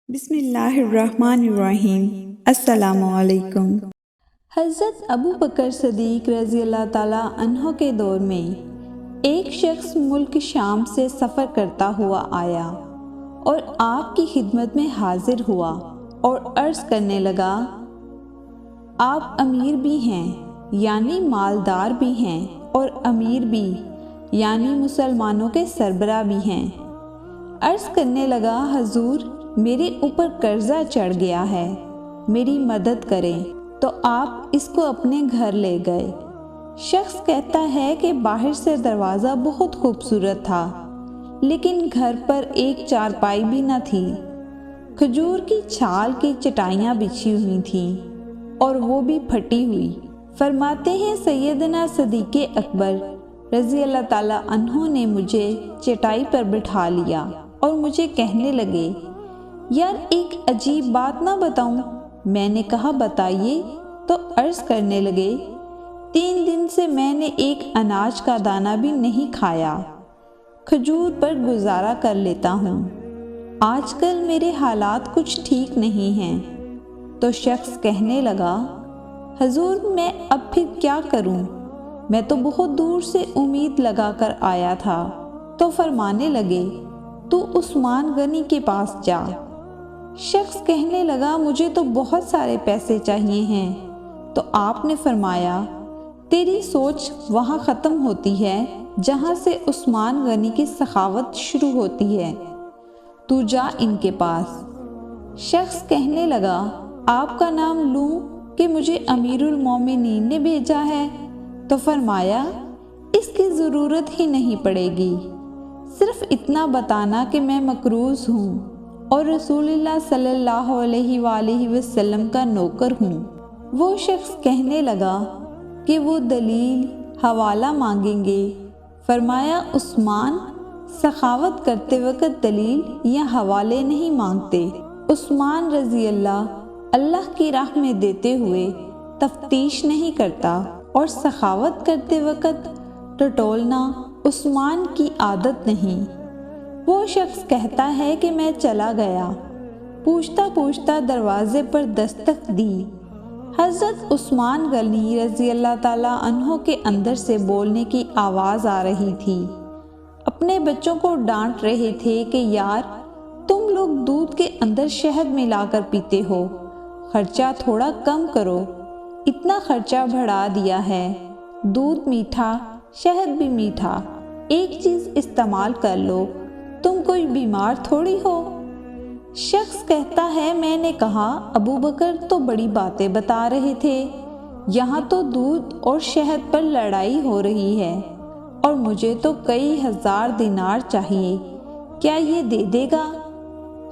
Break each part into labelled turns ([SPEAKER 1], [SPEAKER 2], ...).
[SPEAKER 1] بسم اللہ الرحمن الرحیم۔ السلام علیکم۔
[SPEAKER 2] حضرت ابو بکر صدیق رضی اللہ تعالیٰ عنہ کے دور میں ایک شخص ملک شام سے سفر کرتا ہوا آیا اور آپ کی خدمت میں حاضر ہوا اور عرض کرنے لگا، آپ امیر بھی ہیں یعنی مالدار بھی ہیں اور امیر بھی یعنی مسلمانوں کے سربراہ بھی ہیں۔ عرض کرنے لگا، حضور میرے اوپر قرضہ چڑھ گیا ہے، میری مدد کریں۔ تو آپ اس کو اپنے گھر لے گئے۔ شخص کہتا ہے کہ باہر سے دروازہ بہت خوبصورت تھا، لیکن گھر پر ایک چارپائی بھی نہ تھی۔ کھجور کی چھال کی چٹائیاں بچھی ہوئی تھیں اور وہ بھی پھٹی ہوئی۔ فرماتے ہیں سیدنا صدیق اکبر رضی اللہ تعالیٰ عنہ نے مجھے چٹائی پر بٹھا لیا اور مجھے کہنے لگے، یار ایک عجیب بات نہ بتاؤں؟ میں نے کہا بتائیے۔ تو عرض کرنے لگے، 3 دن سے میں نے ایک اناج کا دانہ بھی نہیں کھایا، کھجور پر گزارا کر لیتا ہوں۔ آج کل میرے حالات کچھ ٹھیک نہیں ہیں۔ تو شخص کہنے لگا، حضور میں اب پھر کیا کروں؟ میں تو بہت دور سے امید لگا کر آیا تھا۔ تو فرمانے لگے، تو عثمان غنی کے پاس جا۔ شخص کہنے لگا، مجھے تو بہت سارے پیسے چاہیے ہیں۔ تو آپ نے فرمایا، تیری سوچ وہاں ختم ہوتی ہے جہاں سے عثمان غنی کی سخاوت شروع ہوتی ہے، تو جا ان کے پاس۔ شخص کہنے لگا، آپ کا نام لوں کہ مجھے امیر المومنین نے بھیجا ہے؟ تو فرمایا، اس کی ضرورت ہی نہیں پڑے گی، صرف اتنا بتانا کہ میں مقروض ہوں اور رسول اللہ صلی اللہ علیہ وآلہ وسلم کا نوکر ہوں۔ وہ شخص کہنے لگا کہ وہ دلیل حوالہ مانگیں گے۔ فرمایا، عثمان سخاوت کرتے وقت دلیل یا حوالے نہیں مانگتے۔ عثمان رضی اللہ کی راہ میں دیتے ہوئے تفتیش نہیں کرتا، اور سخاوت کرتے وقت ٹٹولنا عثمان کی عادت نہیں۔ وہ شخص کہتا ہے کہ میں چلا گیا، پوچھتا پوچھتا دروازے پر دستک دی۔ حضرت عثمان غنی رضی اللہ تعالیٰ عنہ کے اندر سے بولنے کی آواز آ رہی تھی۔ اپنے بچوں کو ڈانٹ رہے تھے کہ یار تم لوگ دودھ کے اندر شہد ملا کر پیتے ہو، خرچہ تھوڑا کم کرو، اتنا خرچہ بڑھا دیا ہے، دودھ میٹھا شہد بھی میٹھا، ایک چیز استعمال کر لو، تم کوئی بیمار تھوڑی ہو۔ شخص کہتا ہے، میں نے کہا ابو بکر تو بڑی باتیں بتا رہے تھے، یہاں تو دودھ اور شہد پر لڑائی ہو رہی ہے اور مجھے تو کئی ہزار دینار چاہیے، کیا یہ دے دے گا؟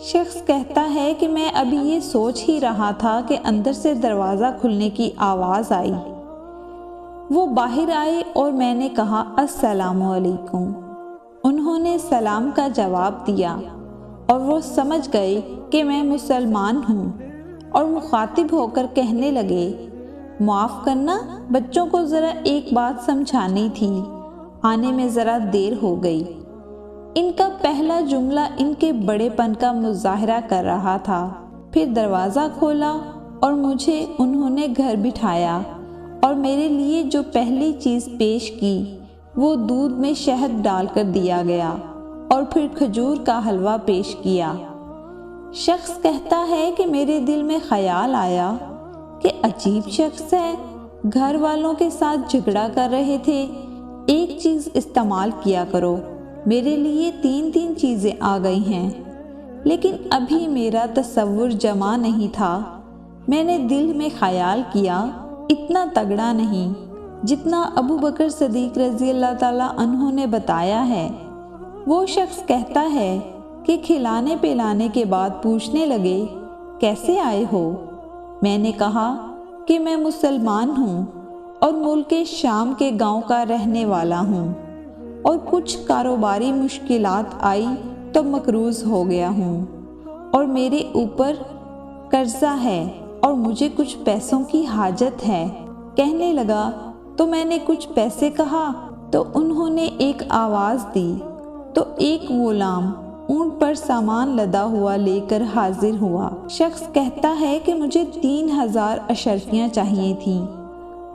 [SPEAKER 2] شخص کہتا ہے کہ میں ابھی یہ سوچ ہی رہا تھا کہ اندر سے دروازہ کھلنے کی آواز آئی۔ وہ باہر آئے اور میں نے کہا السلام علیکم۔ انہوں نے سلام کا جواب دیا اور وہ سمجھ گئے کہ میں مسلمان ہوں، اور مخاطب ہو کر کہنے لگے، معاف کرنا، بچوں کو ذرا ایک بات سمجھانی تھی، آنے میں ذرا دیر ہو گئی۔ ان کا پہلا جملہ ان کے بڑے پن کا مظاہرہ کر رہا تھا۔ پھر دروازہ کھولا اور مجھے انہوں نے گھر بٹھایا، اور میرے لیے جو پہلی چیز پیش کی وہ دودھ میں شہد ڈال کر دیا گیا، اور پھر کھجور کا حلوہ پیش کیا۔ شخص کہتا ہے کہ میرے دل میں خیال آیا کہ عجیب شخص ہے، گھر والوں کے ساتھ جھگڑا کر رہے تھے، ایک چیز استعمال کیا کرو، میرے لیے 3 چیزیں آ گئی ہیں، لیکن ابھی میرا تصور جمع نہیں تھا۔ میں نے دل میں خیال کیا، اتنا تگڑا نہیں جتنا ابو بکر صدیق رضی اللہ تعالیٰ عنہ نے بتایا ہے۔ وہ شخص کہتا ہے کہ کھلانے پلانے کے بعد پوچھنے لگے، کیسے آئے ہو؟ میں نے کہا کہ میں مسلمان ہوں اور ملک شام کے گاؤں کا رہنے والا ہوں، اور کچھ کاروباری مشکلات آئی تو مقروض ہو گیا ہوں، اور میرے اوپر قرضہ ہے اور مجھے کچھ پیسوں کی حاجت ہے۔ کہنے لگا، تو میں نے کچھ پیسے کہا، تو انہوں نے ایک آواز دی، تو ایک غلام اونٹ پر سامان لدا ہوا لے کر حاضر ہوا۔ شخص کہتا ہے کہ مجھے 3000 اشرفیاں چاہیے تھیں۔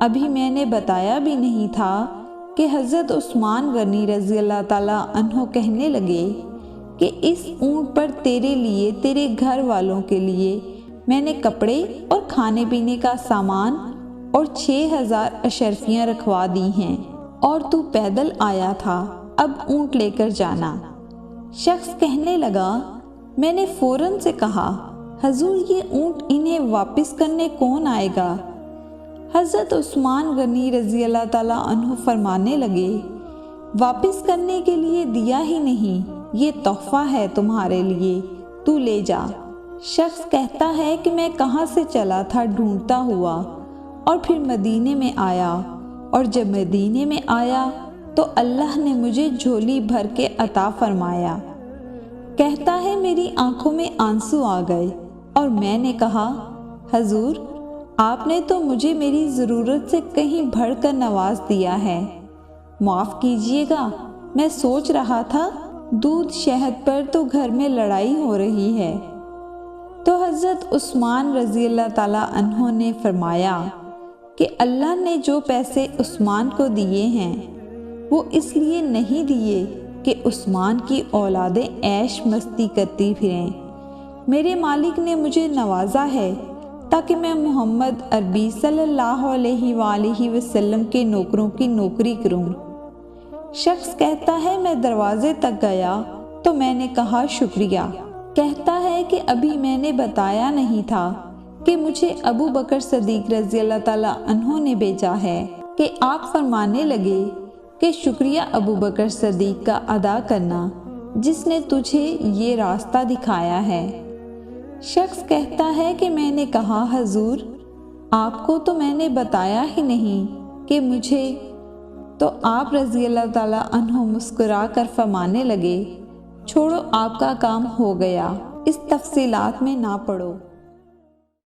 [SPEAKER 2] ابھی میں نے بتایا بھی نہیں تھا کہ حضرت عثمان غنی رضی اللہ تعالیٰ عنہ کہنے لگے کہ اس اونٹ پر تیرے لیے، تیرے گھر والوں کے لیے میں نے کپڑے اور کھانے پینے کا سامان اور 6000 اشرفیاں رکھوا دی ہیں، اور تو پیدل آیا تھا، اب اونٹ لے کر جانا۔ شخص کہنے لگا، میں نے فوراً سے کہا، حضور یہ اونٹ انہیں واپس کرنے کون آئے گا؟ حضرت عثمان غنی رضی اللہ تعالیٰ عنہ فرمانے لگے، واپس کرنے کے لیے دیا ہی نہیں، یہ تحفہ ہے تمہارے لیے، تو لے جا۔ شخص کہتا ہے کہ میں کہاں سے چلا تھا ڈھونڈتا ہوا، اور پھر مدینے میں آیا، اور جب مدینے میں آیا تو اللہ نے مجھے جھولی بھر کے عطا فرمایا۔ کہتا ہے میری آنکھوں میں آنسو آ گئے، اور میں نے کہا، حضور آپ نے تو مجھے میری ضرورت سے کہیں بڑھ کر نواز دیا ہے، معاف کیجیے گا، میں سوچ رہا تھا دودھ شہد پر تو گھر میں لڑائی ہو رہی ہے۔ تو حضرت عثمان رضی اللہ تعالیٰ عنہ نے فرمایا کہ اللہ نے جو پیسے عثمان کو دیے ہیں وہ اس لیے نہیں دیے کہ عثمان کی اولادیں عیش مستی کرتی پھریں، میرے مالک نے مجھے نوازا ہے تاکہ میں محمد عربی صلی اللہ علیہ وآلہ وسلم کے نوکروں کی نوکری کروں۔ شخص کہتا ہے میں دروازے تک گیا تو میں نے کہا شکریہ۔ کہتا ہے کہ ابھی میں نے بتایا نہیں تھا کہ مجھے ابو بکر صدیق رضی اللہ تعالیٰ عنہ نے بھیجا ہے، کہ آپ فرمانے لگے کہ شکریہ ابو بکر صدیق کا ادا کرنا جس نے تجھے یہ راستہ دکھایا ہے۔ شخص کہتا ہے کہ میں نے کہا حضور آپ کو تو میں نے بتایا ہی نہیں کہ مجھے، تو آپ رضی اللہ تعالیٰ عنہ مسکرا کر فرمانے لگے، چھوڑو آپ کا کام ہو گیا، اس تفصیلات میں نہ پڑو۔